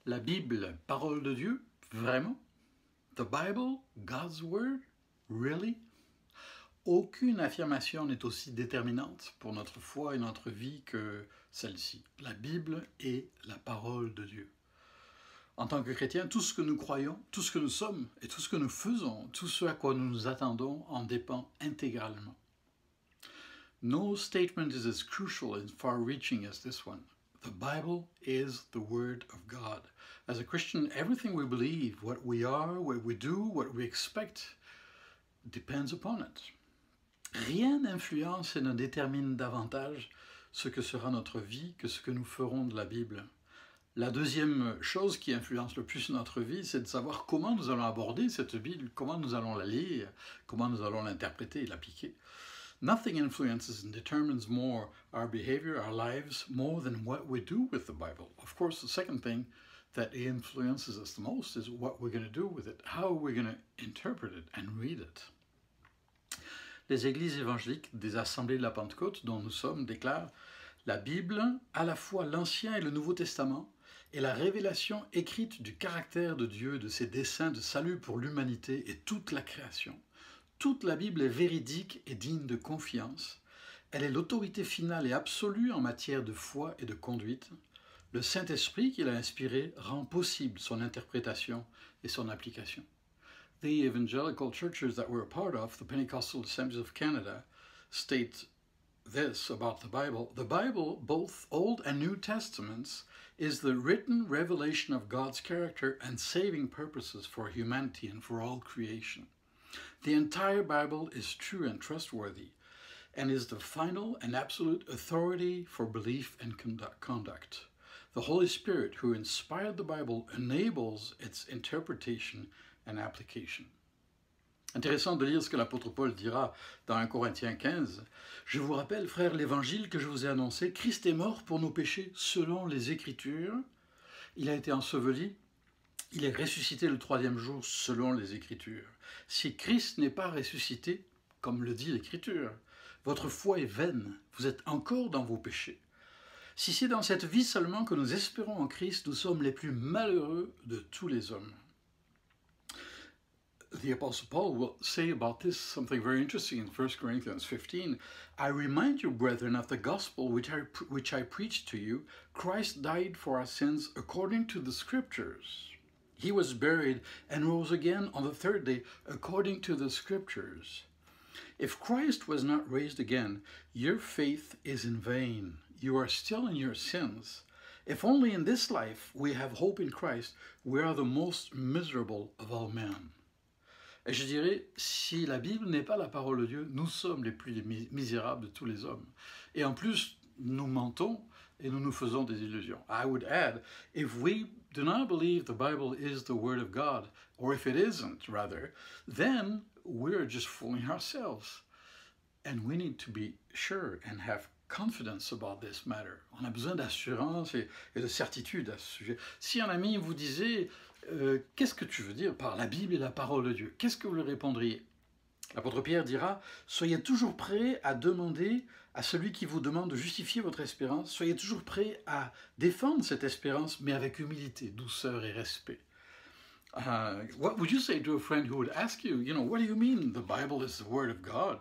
La Bible, parole de Dieu, vraiment? The Bible, God's Word, really? Aucune affirmation n'est aussi déterminante pour notre foi et notre vie que celle-ci. La Bible est la parole de Dieu. En tant que chrétiens, tout ce que nous croyons, tout ce que nous sommes et tout ce que nous faisons, tout ce à quoi nous nous attendons en dépend intégralement. No statement is as crucial and far-reaching as this one. The Bible is the Word of God. As a Christian, everything we believe, what we are, what we do, what we expect, depends upon it. Rien n'influence et ne détermine davantage ce que sera notre vie que ce que nous ferons de la Bible. La deuxième chose qui influence le plus notre vie, c'est de savoir comment nous allons aborder cette Bible, comment nous allons la lire, comment nous allons l'interpréter et l'appliquer. Nothing influences and determines more our behavior, our lives, more than what we do with the Bible. Of course, the second thing that influences us the most is what we're going to do with it, how we're going to interpret it and read it. Les églises évangéliques des assemblées de la Pentecôte dont nous sommes déclarent la Bible, à la fois l'Ancien et le Nouveau Testament, est la révélation écrite du caractère de Dieu, de ses desseins de salut pour l'humanité et toute la création. Toute la Bible est véridique et digne de confiance. Elle est l'autorité finale et absolue en matière de foi et de conduite. Le Saint-Esprit qui l'a inspirée rend possible son interprétation et son application. The evangelical churches that we're a part of, the Pentecostal Assemblies of Canada, state this about the Bible. The Bible, both Old and New Testaments, is the written revelation of God's character and saving purposes for humanity and for all creation. The entire Bible is true and trustworthy and is the final and absolute authority for belief and conduct. The Holy Spirit, who inspired the Bible, enables its interpretation and application. Intéressant de lire ce que l'apôtre Paul dira dans 1 Corinthiens 15. « Je vous rappelle, frères, l'évangile que je vous ai annoncé, Christ est mort pour nos péchés selon les Écritures. Il a été enseveli, il est ressuscité le troisième jour selon les Écritures. Si Christ n'est pas ressuscité, comme le dit l'Écriture, votre foi est vaine, vous êtes encore dans vos péchés. Si c'est dans cette vie seulement que nous espérons en Christ, nous sommes les plus malheureux de tous les hommes. » The Apostle Paul will say about this something very interesting in 1 Corinthians 15. I remind you, brethren, of the gospel which I preached to you. Christ died for our sins according to the Scriptures. He was buried and rose again on the third day according to the Scriptures. If Christ was not raised again, your faith is in vain. You are still in your sins. If only in this life we have hope in Christ, we are the most miserable of all men. Et je dirais, si la Bible n'est pas la parole de Dieu, nous sommes les plus misérables de tous les hommes. Et en plus, nous mentons et nous nous faisons des illusions. I would add, if we do not believe the Bible is the Word of God, or if it isn't, rather, then we're just fooling ourselves. And we need to be sure and have confidence about this matter. On a besoin d'assurance et de certitude à ce sujet. Si un ami vous disait qu'est-ce que tu veux dire par la Bible et la parole de Dieu? Qu'est-ce que vous lui répondriez? L'apôtre Pierre dira, soyez toujours prêts à demander à celui qui vous demande de justifier votre espérance, soyez toujours prêts à défendre cette espérance, mais avec humilité, douceur et respect. What would you say to a friend who would ask you, what do you mean the Bible is the Word of God?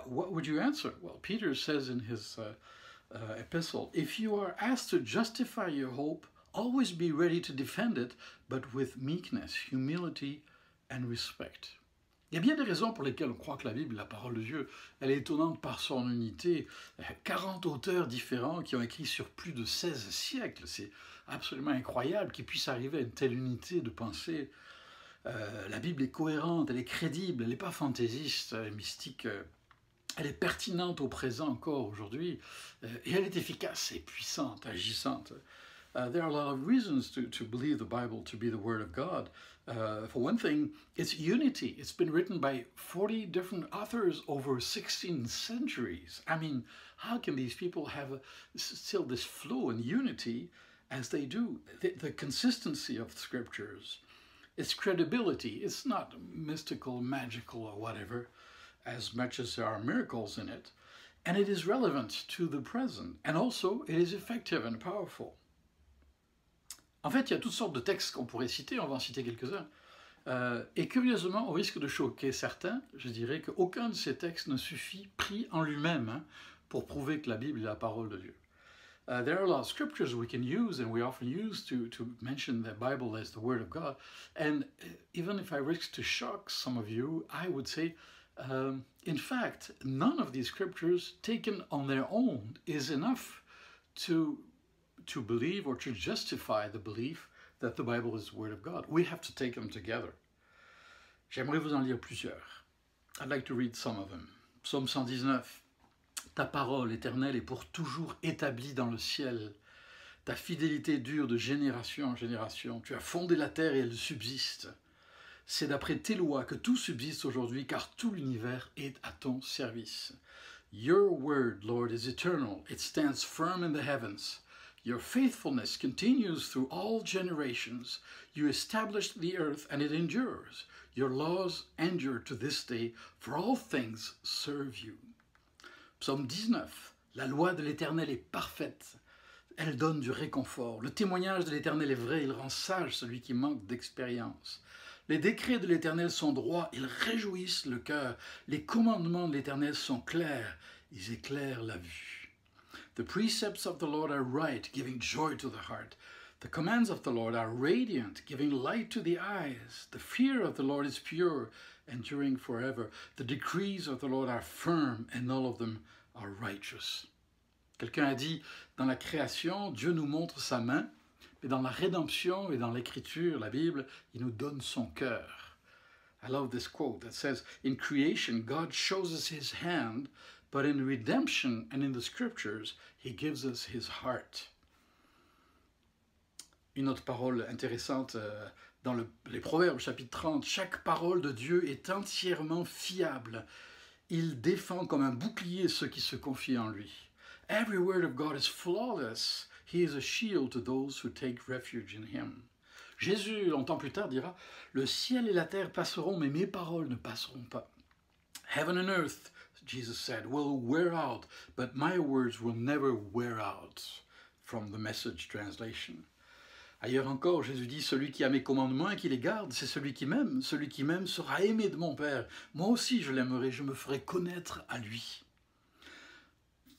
What would you answer? Well, Peter says in his epistle, if you are asked to justify your hope, always be ready to defend it, but with meekness, humility and respect. Il y a bien des raisons pour lesquelles on croit que la Bible, la parole de Dieu, elle est étonnante par son unité. 40 auteurs différents qui ont écrit sur plus de 16 siècles. C'est absolument incroyable qu'ils puissent arriver à une telle unité de pensée. La Bible est cohérente, elle est crédible, elle n'est pas fantaisiste, elle est mystique. Elle est pertinente au présent encore aujourd'hui. Et elle est efficace et puissante, agissante. There are a lot of reasons to believe the Bible to be the Word of God. For one thing, it's unity. It's been written by 40 different authors over 16 centuries. I mean, how can these people have still this flow and unity as they do? The consistency of the Scriptures, its credibility, it's not mystical, magical, or whatever, as much as there are miracles in it. And it is relevant to the present. And also, it is effective and powerful. En fait, il y a toutes sortes de textes qu'on pourrait citer, on va en citer quelques-uns. Et curieusement, au risque de choquer certains, je dirais qu'aucun de ces textes ne suffit pris en lui-même pour prouver que la Bible est la parole de Dieu. There are a lot of scriptures we can use, and we often use to mention the Bible as the Word of God. And even if I risk to shock some of you, I would say, in fact, none of these scriptures taken on their own is enough to believe or to justify the belief that the Bible is the Word of God. We have to take them together. J'aimerais vous en lire plusieurs. I'd like to read some of them. Psaume 119. Ta parole éternelle est pour toujours établie dans le ciel. Ta fidélité dure de génération en génération. Tu as fondé la terre et elle subsiste. C'est d'après tes lois que tout subsiste aujourd'hui, car tout l'univers est à ton service. Your word, Lord, is eternal. It stands firm in the heavens. Your faithfulness continues through all generations. You established the earth and it endures. Your laws endure to this day, for all things serve you. Psaume 19. La loi de l'Éternel est parfaite. Elle donne du réconfort. Le témoignage de l'Éternel est vrai. Il rend sage celui qui manque d'expérience. Les décrets de l'Éternel sont droits. Ils réjouissent le cœur. Les commandements de l'Éternel sont clairs. Ils éclairent la vue. The precepts of the Lord are right, giving joy to the heart. The commands of the Lord are radiant, giving light to the eyes. The fear of the Lord is pure, enduring forever. The decrees of the Lord are firm, and all of them are righteous. Quelqu'un a dit, dans la création, Dieu nous montre sa main, mais dans la rédemption et dans l'écriture, la Bible, il nous donne son cœur. I love this quote that says, in creation, God shows us his hand, but in redemption and in the scriptures, he gives us his heart. Une autre parole intéressante dans les Proverbes, chapitre 30, chaque parole de Dieu est entièrement fiable. Il défend comme un bouclier ceux qui se confient en lui. Every word of God is flawless. He is a shield to those who take refuge in him. Jésus, longtemps plus tard, dira, le ciel et la terre passeront, mais mes paroles ne passeront pas. Heaven and earth, Jesus said, will wear out, but my words will never wear out. From the Message translation. Ailleurs encore, Jésus dit, celui qui a mes commandements et qui les garde, c'est celui qui m'aime. Celui qui m'aime sera aimé de mon Père. Moi aussi, je l'aimerai, je me ferai connaître à lui.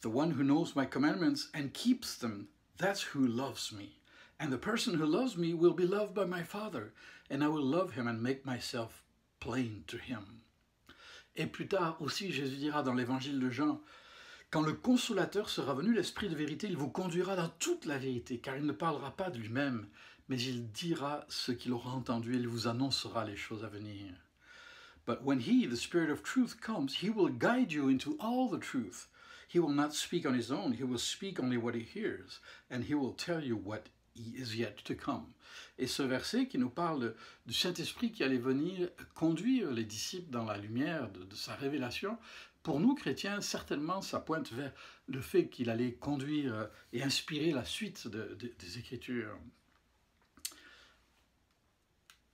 The one who knows my commandments and keeps them, that's who loves me. And the person who loves me will be loved by my Father, and I will love him and make myself plain to him. Et plus tard aussi, Jésus dira dans l'évangile de Jean, quand le Consolateur sera venu, l'Esprit de vérité, il vous conduira dans toute la vérité, car il ne parlera pas de lui-même, mais il dira ce qu'il aura entendu et il vous annoncera les choses à venir. But when he, the Spirit of truth, comes, he will guide you into all the truth. He will not speak on his own, he will speak only what he hears, and he will tell you what is yet to come. Et ce verset qui nous parle du Saint-Esprit qui allait venir conduire les disciples dans la lumière de sa révélation, pour nous, chrétiens, certainement, ça pointe vers le fait qu'il allait conduire et inspirer la suite des Écritures.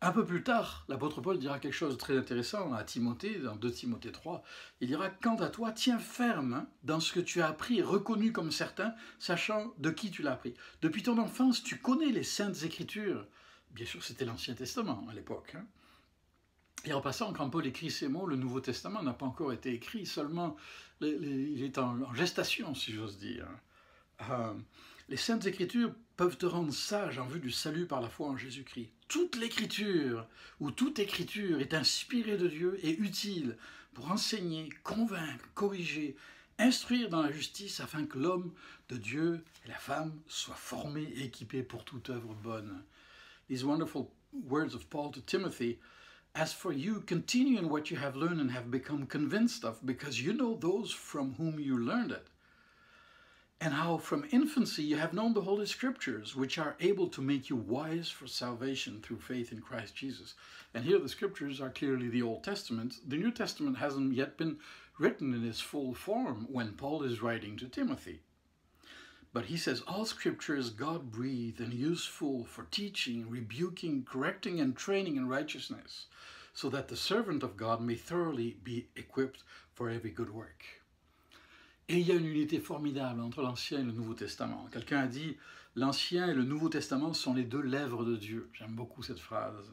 Un peu plus tard, l'apôtre Paul dira quelque chose de très intéressant à Timothée, dans 2 Timothée 3. Il dira, quant à toi, tiens ferme dans ce que tu as appris et reconnu comme certain, sachant de qui tu l'as appris. Depuis ton enfance, tu connais les saintes Écritures. Bien sûr, c'était l'Ancien Testament à l'époque. Et en passant, quand Paul écrit ces mots, le Nouveau Testament n'a pas encore été écrit, seulement il est en gestation, si j'ose dire. Les Saintes Écritures peuvent te rendre sage en vue du salut par la foi en Jésus-Christ. Toute l'Écriture, ou toute Écriture, est inspirée de Dieu et utile pour enseigner, convaincre, corriger, instruire dans la justice afin que l'homme de Dieu et la femme soient formés et équipés pour toute œuvre bonne. These wonderful words of Paul to Timothy. As for you, continue in what you have learned and have become convinced of, because you know those from whom you learned it, and how from infancy you have known the Holy Scriptures, which are able to make you wise for salvation through faith in Christ Jesus. And here the Scriptures are clearly the Old Testament. The New Testament hasn't yet been written in its full form when Paul is writing to Timothy. But he says, all Scripture is God-breathed and useful for teaching, rebuking, correcting, and training in righteousness, so that the servant of God may thoroughly be equipped for every good work. Et il y a une unité formidable entre l'Ancien et le Nouveau Testament. Quelqu'un a dit, l'Ancien et le Nouveau Testament sont les deux lèvres de Dieu. J'aime beaucoup cette phrase.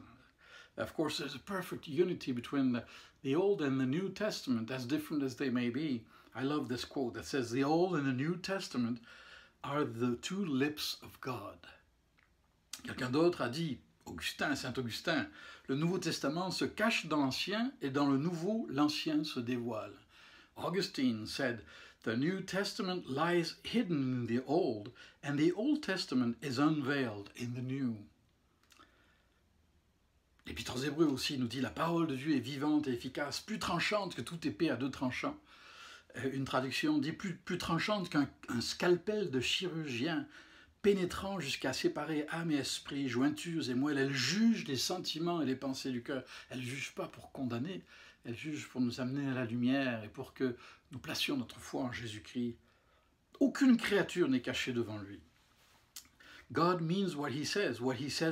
Of course, there's a perfect unity between the Old and the New Testament, as different as they may be. I love this quote that says, the Old and the New Testament are the two lips of God. Quelqu'un d'autre a dit, Augustin, Saint Augustin, le Nouveau Testament se cache dans l'Ancien et dans le Nouveau, l'Ancien se dévoile. Augustine said, the New Testament lies hidden in the Old, and the Old Testament is unveiled in the New. L'Épître aux Hébreux aussi nous dit, la parole de Dieu est vivante et efficace, plus tranchante que toute épée à deux tranchants. Une traduction dit plus tranchante qu'un scalpel de chirurgien, pénétrant jusqu'à séparer âme et esprit, jointures et moelles. Elle juge les sentiments et les pensées du cœur. Elle ne juge pas pour condamner, elle juge pour nous amener à la lumière et pour que nous placions notre foi en Jésus-Christ. Aucune créature n'est cachée devant lui. God means what he says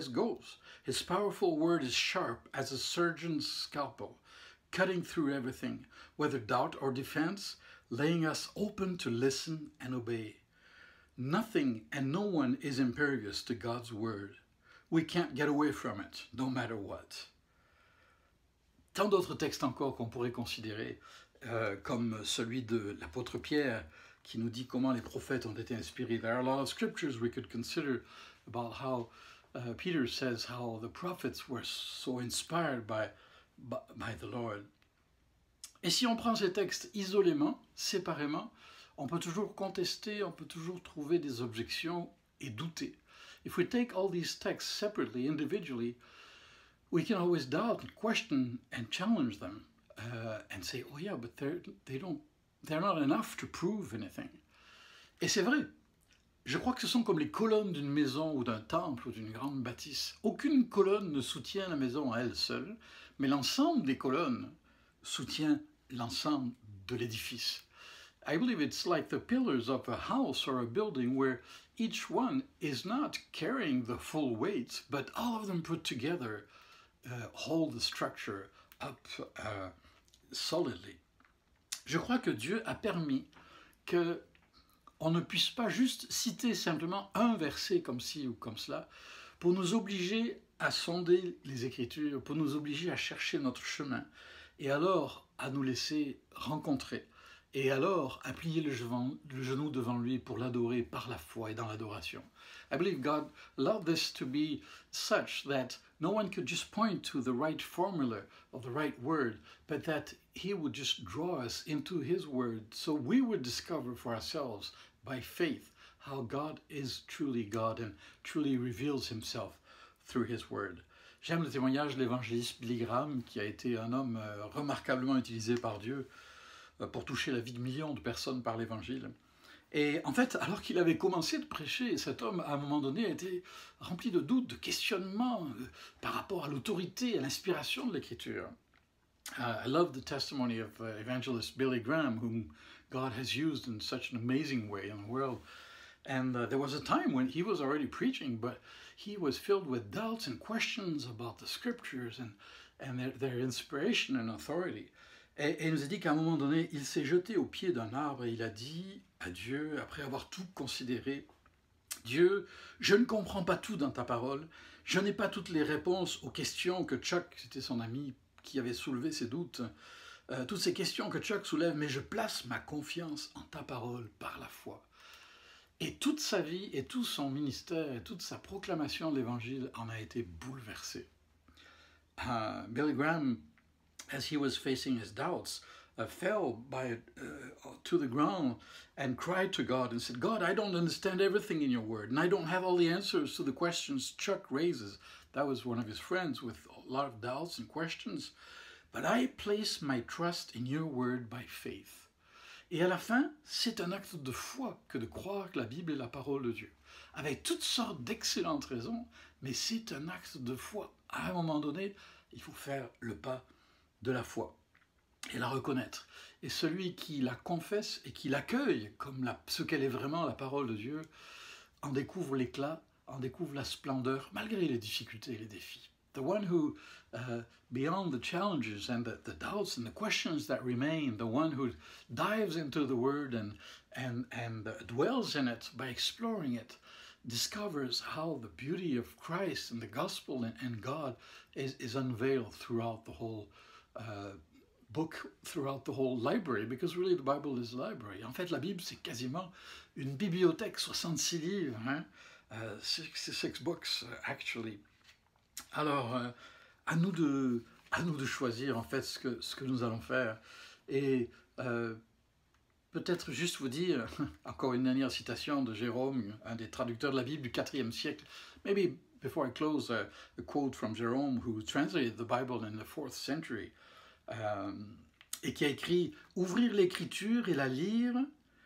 goes. His powerful word is sharp as a surgeon's scalpel, cutting through everything, whether doubt or defense, laying us open to listen and obey. Nothing and no one is impervious to God's word. We can't get away from it, no matter what. Tant d'autres textes encore qu'on pourrait considérer, comme celui de l'apôtre Pierre, qui nous dit comment les prophètes ont été inspirés. There are a lot of scriptures we could consider about how Peter says how the prophets were so inspired by the Lord. Et si on prend ces textes isolément, séparément, on peut toujours contester, on peut toujours trouver des objections et douter. If we take all these texts separately, individually, we can always doubt and question and challenge them and say, oh yeah, but they're not enough to prove anything. Et c'est vrai. Je crois que ce sont comme les colonnes d'une maison ou d'un temple ou d'une grande bâtisse. Aucune colonne ne soutient la maison à elle seule, mais l'ensemble des colonnes soutient l'ensemble de l'édifice. I believe it's like the pillars of a house or a building where each one is not carrying the full weight, but all of them put together hold the structure up solidly. Je crois que Dieu a permis que on ne puisse pas juste citer simplement un verset comme ci ou comme cela pour nous obliger à sonder les Écritures, pour nous obliger à chercher notre chemin et alors à nous laisser rencontrer et alors à plier le genou devant lui pour l'adorer par la foi et dans l'adoration. I believe God loved this to be such that no one could just point to the right formula of the right word, but that he would just draw us into his word so we would discover for ourselves by faith how God is truly God and truly reveals himself through his word. J'aime le témoignage de l'évangéliste Billy Graham, qui a été un homme remarquablement utilisé par Dieu pour toucher la vie de millions de personnes par l'évangile. Et en fait, alors qu'il avait commencé de prêcher, cet homme, à un moment donné, a été rempli de doutes, de questionnements par rapport à l'autorité et à l'inspiration de l'Écriture. I love the testimony of evangelist Billy Graham, whom God has used in such an amazing way in the world. And there was a time when he was already preaching, but he was filled with doubts and questions about the scriptures and their inspiration and authority. Et il nous a dit qu'à un moment donné, il s'est jeté au pied d'un arbre et il a dit à Dieu, après avoir tout considéré, « Dieu, je ne comprends pas tout dans ta parole, je n'ai pas toutes les réponses aux questions que Chuck, c'était son ami qui avait soulevé ses doutes, toutes ces questions que Chuck soulève, mais je place ma confiance en ta parole par la foi. » Et toute sa vie et tout son ministère et toute sa proclamation de l'Évangile en a été bouleversée. Billy Graham, as he was facing his doubts, fell to the ground and cried to God and said, God, I don't understand everything in your word, and I don't have all the answers to the questions Chuck raises. That was one of his friends with a lot of doubts and questions. But I place my trust in your word by faith. Et à la fin, c'est un acte de foi que de croire que la Bible est la parole de Dieu. Avec toutes sortes d'excellentes raisons, mais c'est un acte de foi. À un moment donné, il faut faire le pas de la foi et la reconnaître. Et celui qui la confesse et qui l'accueille comme ce qu'elle est vraiment, la parole de Dieu, en découvre l'éclat, en découvre la splendeur, malgré les difficultés et les défis. the one who, beyond the challenges and the doubts and the questions that remain, the one who dives into the Word and dwells in it by exploring it, discovers how the beauty of Christ and the gospel and God is unveiled throughout the whole book, throughout the whole library, because really the Bible is a library. En fait, la Bible, c'est quasiment une bibliothèque, 66 livres, hein? 66 books, actually. Alors, à nous de choisir, en fait, ce que nous allons faire. Et peut-être juste vous dire, encore une dernière citation de Jérôme, un des traducteurs de la Bible du IVe siècle. Maybe before I close, a quote from Jerome, who translated the Bible in the 4th century, et qui a écrit « Ouvrir l'écriture et la lire,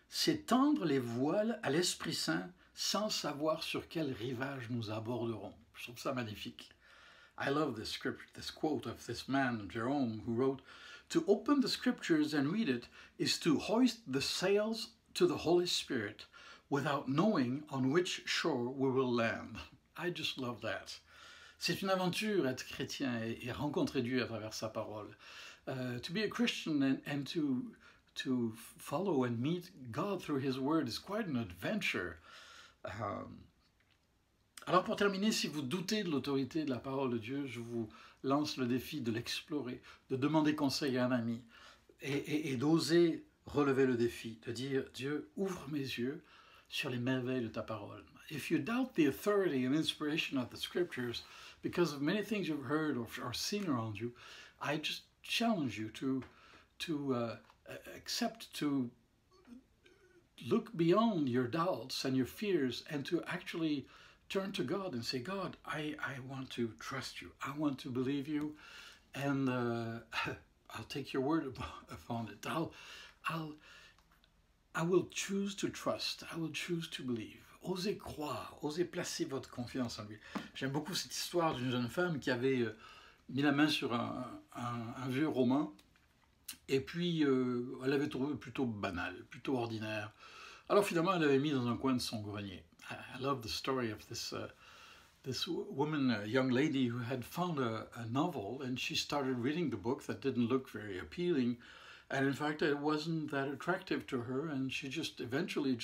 c'est tendre les voiles à l'Esprit Saint sans savoir sur quel rivage nous aborderons. » Je trouve ça magnifique. I love this script, this quote of this man, Jerome, who wrote, "To open the scriptures and read it is to hoist the sails to the Holy Spirit without knowing on which shore we will land." I just love that. C'est une aventure être chrétien et rencontrer Dieu à travers sa parole. To be a Christian and to follow and meet God through His Word is quite an adventure. Alors pour terminer, si vous doutez de l'autorité de la parole de Dieu, je vous lance le défi de l'explorer, de demander conseil à un ami et d'oser relever le défi, de dire « Dieu, ouvre mes yeux sur les merveilles de ta parole. » If you doubt the authority and inspiration of the scriptures because of many things you've heard or seen around you, I just challenge you to accept, to look beyond your doubts and your fears and to actually turn to God and say, God, I want to trust you. I want to believe you, and I'll take your word upon it. I will choose to trust. I will choose to believe. Osez croire, osez placer votre confiance en lui. J'aime beaucoup cette histoire d'une jeune femme qui avait mis la main sur un vieux roman et puis elle l'avait trouvé plutôt banal, plutôt ordinaire. Alors finalement, elle l'avait mis dans un coin de son grenier. I love the story of this woman, a young lady who had found a novel, and she started reading the book that didn't look very appealing, and in fact it wasn't that attractive to her, and she just eventually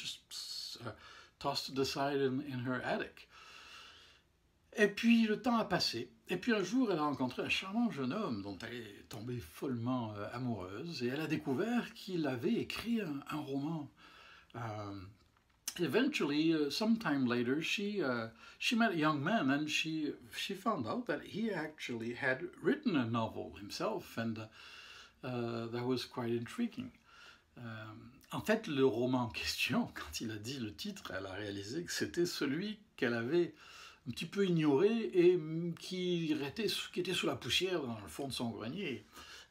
tossed it aside in her attic. Et puis le temps a passé, et puis un jour elle a rencontré un charmant jeune homme dont elle est tombée follement amoureuse, et elle a découvert qu'il avait écrit un roman. Eventually, sometime later, she met a young man, and she found out that he actually had written a novel himself, and that was quite intriguing. En fait, le roman en question, quand il a dit le titre, elle a réalisé que c'était celui qu'elle avait un petit peu ignoré et qui était sous la poussière dans le fond de son grenier.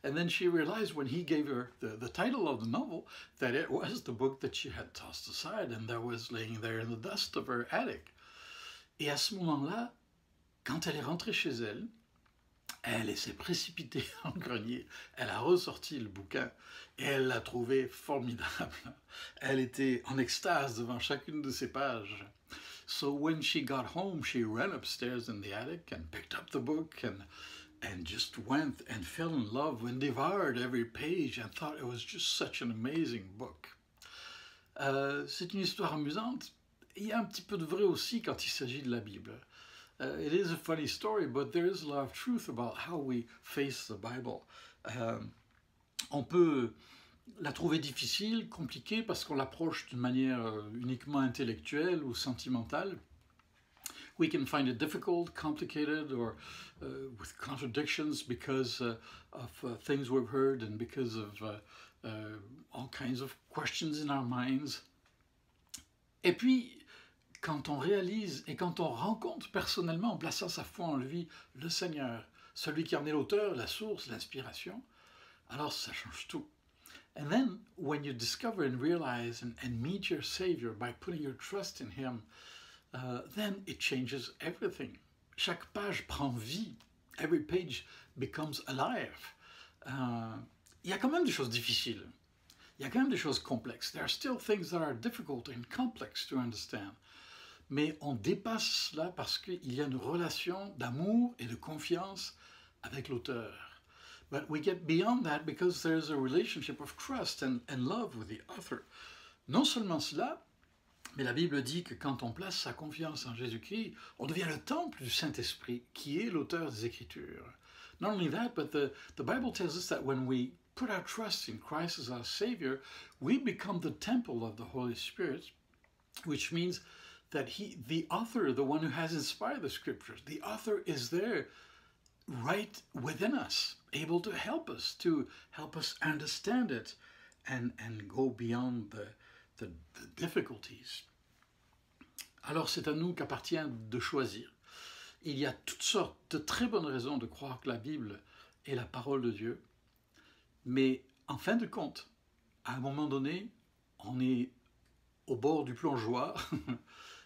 And then she realized when he gave her the title of the novel that it was the book that she had tossed aside and that was laying there in the dust of her attic. Et à ce moment-là, quand elle est rentrée chez elle, elle s'est précipitée dans le grenier, elle a ressorti le bouquin et elle l'a trouvé formidable. Elle était en extase devant chacune de ces pages. So when she got home, she ran upstairs in the attic and picked up the book and just went and fell in love and devoured every page and thought it was just such an amazing book. C'est une histoire amusante. Il y a un petit peu de vrai aussi quand il s'agit de la Bible. It is a funny story, but there is a lot of truth about how we face the Bible. On peut la trouver difficile, compliquée, parce qu'on l'approche d'une manière uniquement intellectuelle ou sentimentale. We can find it difficult, complicated, or with contradictions because of things we've heard and because of all kinds of questions in our minds. Et puis, quand on réalise et quand on rencontre personnellement, en plaçant sa foi en lui, le Seigneur, celui qui en est l'auteur, la source, l'inspiration, alors ça change tout. And then, when you discover and realize and meet your Savior by putting your trust in Him, then it changes everything. Chaque page prend vie. Every page becomes alive. Il y a quand même des choses difficiles. Il y a quand même des choses complexes. There are still things that are difficult and complex to understand. mais on dépasse cela parce qu'il y a une relation d'amour et de confiance avec l'auteur. But we get beyond that because there is a relationship of trust and love with the author. Non seulement cela, mais la Bible dit que quand on place sa confiance en Jésus-Christ, on devient le temple du Saint-Esprit, qui est l'auteur des Écritures. Not only that, but the Bible tells us that when we put our trust in Christ as our Savior, we become the temple of the Holy Spirit, which means that the author, the one who has inspired the Scriptures, the author is there right within us, able to help us understand it and go beyond the difficulties. Alors c'est à nous qu'appartient de choisir. Il y a toutes sortes de très bonnes raisons de croire que la Bible est la parole de Dieu, mais en fin de compte, à un moment donné, on est au bord du plongeoir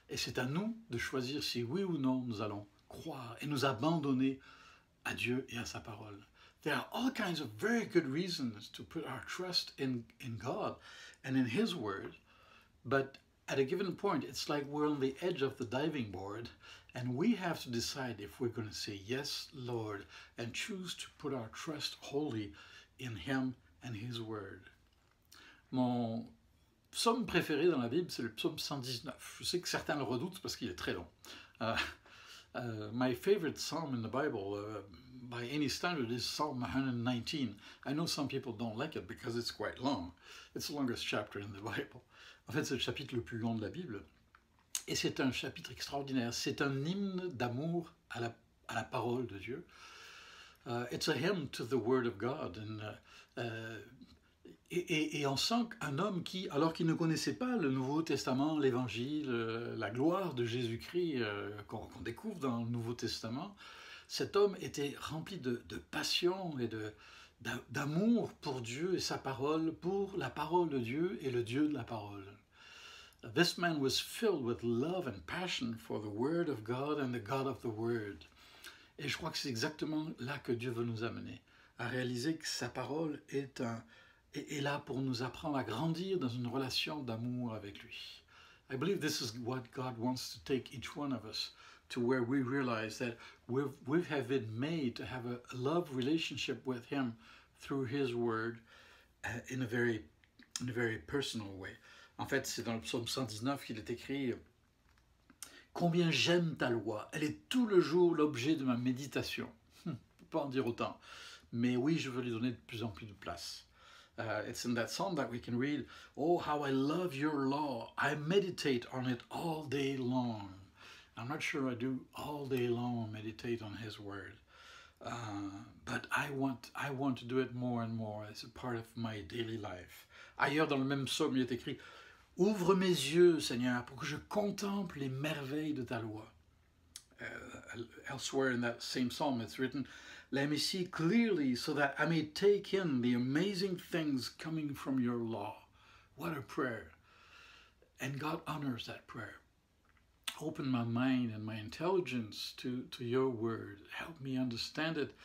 et c'est à nous de choisir si oui ou non nous allons croire et nous abandonner à Dieu et à sa parole. There are all kinds of very good reasons to put our trust in God and in His Word, but at a given point, it's like we're on the edge of the diving board and we have to decide if we're going to say, yes, Lord, and choose to put our trust wholly in Him and His Word. Mon psaume préféré dans la Bible, c'est le psaume 119. Je sais que certains le redoutent parce qu'il est très long. My favorite psalm in the Bible, by any standard, is Psalm 119. I know some people don't like it because it's quite long. It's the longest chapter in the Bible. En fait, c'est le chapitre le plus long de la Bible. Et c'est un chapitre extraordinaire. C'est un hymne d'amour à la parole de Dieu. It's a hymn to the Word of God. Et on sent qu'un homme qui, alors qu'il ne connaissait pas le Nouveau Testament, l'Évangile, la gloire de Jésus-Christ qu'on découvre dans le Nouveau Testament, cet homme était rempli de passion et d'amour pour Dieu et sa parole, pour la parole de Dieu et le Dieu de la parole. This man was filled with love and passion for the Word of God and the God of the Word. Et je crois que c'est exactement là que Dieu veut nous amener, à réaliser que sa parole est là pour nous apprendre à grandir dans une relation d'amour avec lui. I believe this is what God wants to take each one of us to where we realize that we have been made to have a love relationship with Him through His Word in a very personal way. En fait, c'est dans le psaume 119 qu'il est écrit « Combien j'aime ta loi, elle est tout le jour l'objet de ma méditation. » Je ne peux pas en dire autant, mais oui, je veux lui donner de plus en plus de place. It's in that psalm that we can read, "Oh, how I love your law. I meditate on it all day long." I'm not sure I do all day long meditate on His Word, but I want to do it more and more as a part of my daily life. Ailleurs dans le même psaume, il est écrit, « Ouvre mes yeux, Seigneur, pour que je contemple les merveilles de ta loi. » Elsewhere in that same psalm, it's written, "Let me see clearly so that I may take in the amazing things coming from your law." What a prayer. And God honors that prayer. Open my mind and my intelligence to your word. Help me understand it.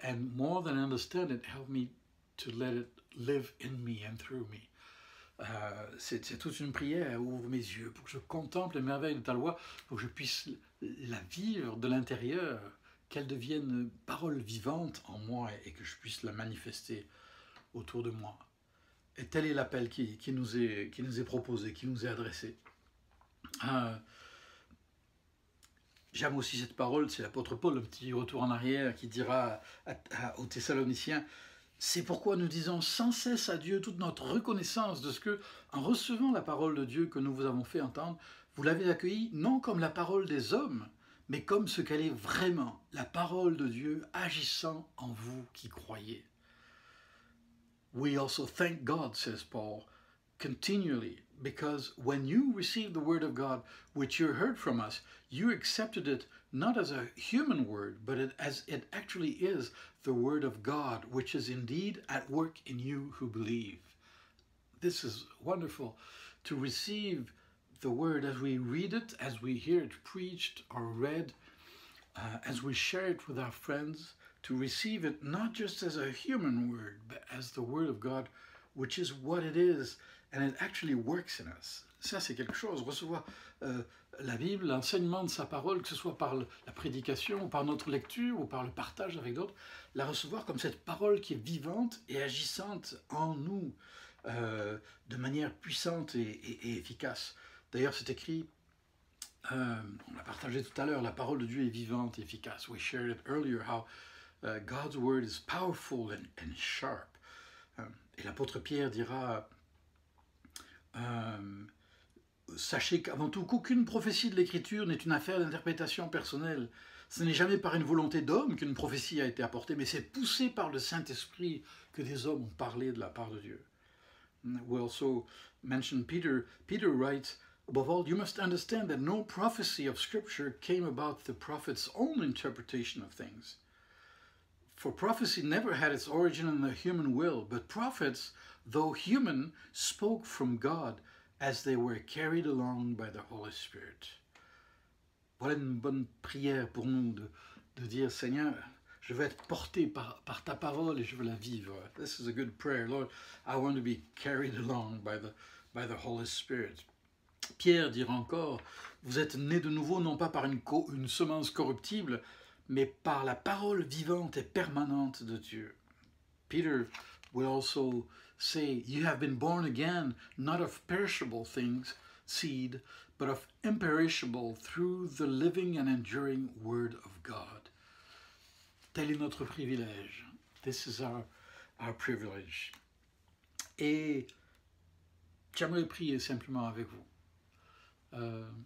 And more than understand it, help me to let it live in me and through me. C'est toute une prière. Ouvre mes yeux pour que je contemple les merveilles de ta loi, pour que je puisse la vivre de l'intérieur, qu'elle devienne parole vivante en moi et que je puisse la manifester autour de moi. Et tel est l'appel qui nous est proposé, qui nous est adressé. J'aime aussi cette parole, c'est l'apôtre Paul, un petit retour en arrière, qui dira aux Thessaloniciens, « C'est pourquoi nous disons sans cesse à Dieu toute notre reconnaissance de ce que, en recevant la parole de Dieu que nous vous avons fait entendre, vous l'avez accueillie non comme la parole des hommes, mais comme ce qu'elle est vraiment, la parole de Dieu agissant en vous qui croyez. » We also thank God, says Paul, continually, because when you received the word of God, which you heard from us, you accepted it not as a human word, but as it actually is the word of God, which is indeed at work in you who believe. This is wonderful, to receive the word as we read it, as we hear it preached or read, as we share it with our friends, to receive it not just as a human word, but as the word of God, which is what it is, and it actually works in us. Ça, c'est quelque chose. Recevoir la Bible, l'enseignement de sa parole, que ce soit par la prédication, ou par notre lecture, ou par le partage avec d'autres, la recevoir comme cette parole qui est vivante et agissante en nous de manière puissante et efficace. D'ailleurs, c'est écrit, on l'a partagé tout à l'heure, la parole de Dieu est vivante et efficace. We shared it earlier, how God's word is powerful and sharp. Et l'apôtre Pierre dira, sachez qu'avant tout qu'aucune prophétie de l'Écriture n'est une affaire d'interprétation personnelle. Ce n'est jamais par une volonté d'homme qu'une prophétie a été apportée, mais c'est poussé par le Saint-Esprit que des hommes ont parlé de la part de Dieu. We also mentioned Peter. Peter writes, above all, you must understand that no prophecy of Scripture came about the prophet's own interpretation of things. For prophecy never had its origin in the human will, but prophets, though human, spoke from God as they were carried along by the Holy Spirit. Voilà une bonne prière pour nous de dire, Seigneur, je veux être porté par ta parole et je veux la vivre. This is a good prayer. Lord, I want to be carried along by the Holy Spirit. Pierre dira encore, vous êtes nés de nouveau non pas par une semence corruptible, mais par la parole vivante et permanente de Dieu. Peter will also say, you have been born again, not of perishable things, seed, but of imperishable through the living and enduring word of God. Tel est notre privilège. This is our privilege. Et j'aimerais prier simplement avec vous.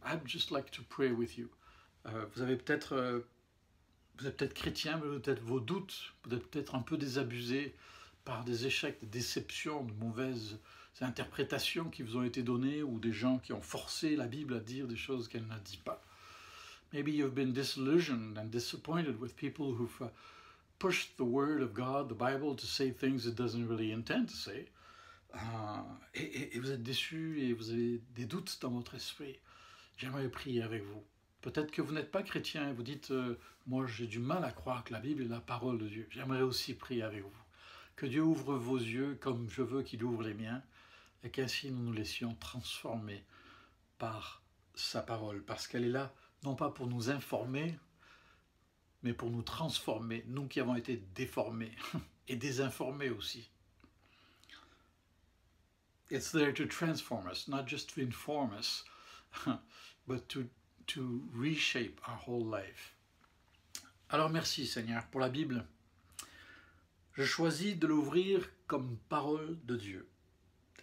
I'd just like to pray with you. Vous êtes peut-être chrétien, mais peut-être vos doutes, vous êtes peut-être un peu désabusé par des échecs, des déceptions, de mauvaises interprétations qui vous ont été données ou des gens qui ont forcé la Bible à dire des choses qu'elle n'a dit pas. Maybe you've been disillusioned and disappointed with people who've pushed the word of God, the Bible, to say things it doesn't really intend to say. Et vous êtes déçus et vous avez des doutes dans votre esprit. J'aimerais prier avec vous. Peut-être que vous n'êtes pas chrétien et vous dites moi j'ai du mal à croire que la Bible est la parole de Dieu. J'aimerais aussi prier avec vous. Que Dieu ouvre vos yeux comme je veux qu'il ouvre les miens et qu'ainsi nous nous laissions transformer par sa parole. Parce qu'elle est là, non pas pour nous informer, mais pour nous transformer, nous qui avons été déformés et désinformés aussi. It's there to transform us, not just to inform us, but to reshape our whole life. Alors merci Seigneur pour la Bible. Je choisis de l'ouvrir comme parole de Dieu,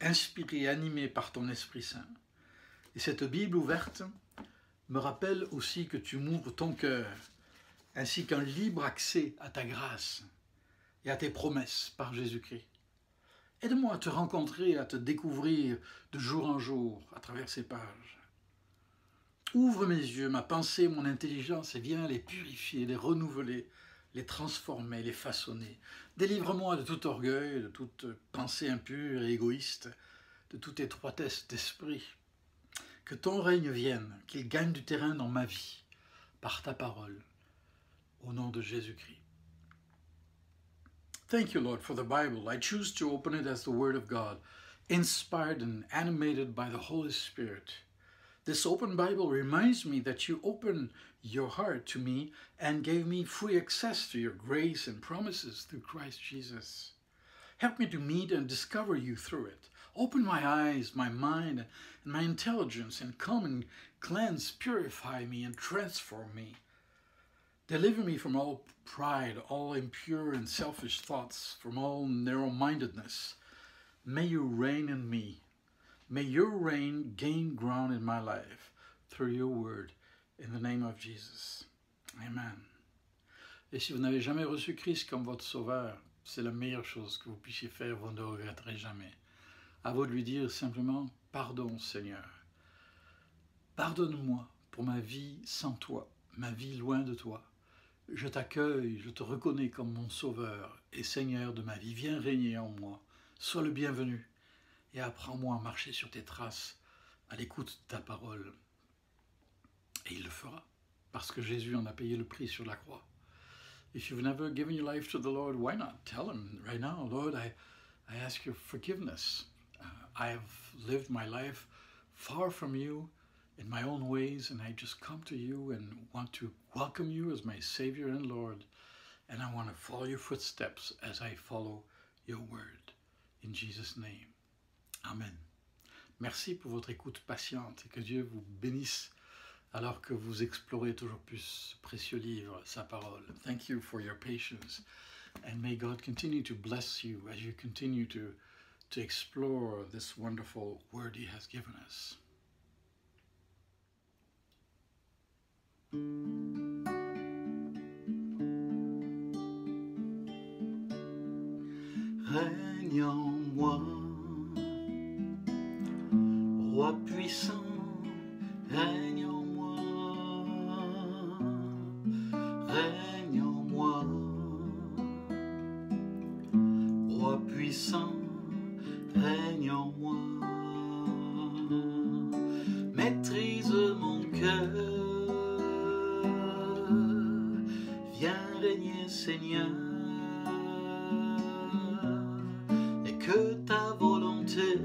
inspirée et animée par ton Esprit Saint. Et cette Bible ouverte me rappelle aussi que tu m'ouvres ton cœur, ainsi qu'un libre accès à ta grâce et à tes promesses par Jésus-Christ. Aide-moi à te rencontrer, à te découvrir de jour en jour à travers ces pages. Ouvre mes yeux, ma pensée, mon intelligence et viens les purifier, les renouveler, les transformer, les façonner. Délivre-moi de tout orgueil, de toute pensée impure et égoïste, de toute étroitesse d'esprit. Que ton règne vienne, qu'il gagne du terrain dans ma vie, par ta parole, au nom de Jésus-Christ. Thank you, Lord, for the Bible. I choose to open it as the Word of God, inspired and animated by the Holy Spirit. This open Bible reminds me that you opened your heart to me and gave me free access to your grace and promises through Christ Jesus. Help me to meet and discover you through it. Open my eyes, my mind, and my intelligence, and come and cleanse, purify me, and transform me. Deliver me from all pride, all impure and selfish thoughts, from all narrow-mindedness. May you reign in me. May your reign gain ground in my life through your word, in the name of Jesus. Amen. Et si vous n'avez jamais reçu Christ comme votre sauveur, c'est la meilleure chose que vous puissiez faire, vous ne le regretterez jamais. À vous de lui dire simplement, pardon Seigneur. Pardonne-moi pour ma vie sans toi, ma vie loin de toi. Je t'accueille, je te reconnais comme mon sauveur et Seigneur de ma vie. Viens régner en moi, sois le bienvenu et apprends-moi à marcher sur tes traces, à l'écoute de ta parole. Et il le fera, parce que Jésus en a payé le prix sur la croix. If you've never given your life to the Lord, why not? Tell him right now, Lord, I ask your forgiveness. I have lived my life far from you in my own ways, and I just come to you and want to welcome you as my Savior and Lord, and I want to follow your footsteps as I follow your word. In Jesus' name. Amen. Merci pour votre écoute patiente et que Dieu vous bénisse alors que vous explorez toujours plus ce précieux livre, sa parole. Thank you for your patience, and may God continue to bless you as you continue to explore this wonderful word He has given us. Règne en moi, Roi puissant, règne en moi, règne en moi, Roi puissant, règne en moi, maîtrise mon cœur, viens régner Seigneur, et que ta volonté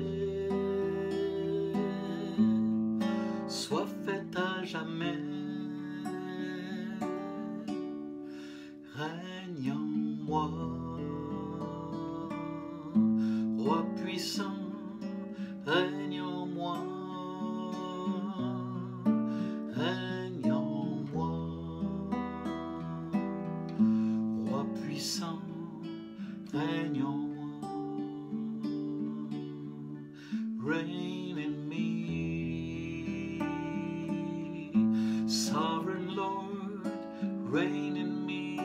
soit faite à jamais. Règne en moi, Roi puissant, règne en moi, règne en moi, Roi puissant, règne en moi. Reign in me, Sovereign Lord, reign in me,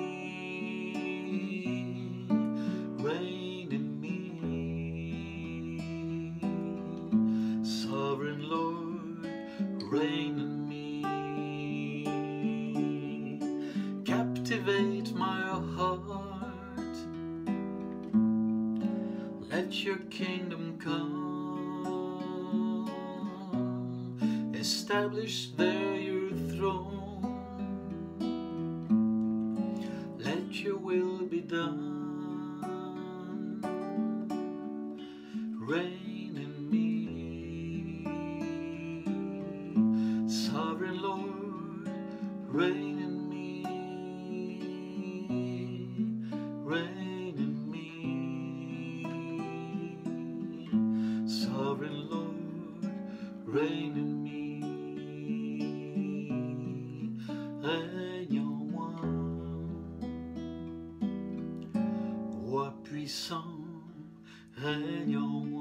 reign in me, Sovereign Lord, reign in me, captivate my heart, let your kingdom come. Establish there your throne. Let your will be done. Reign in me, Sovereign Lord, reign in me, reign in me, Sovereign Lord, reign in me. Règne en moi, Roi puissant, règne en moi.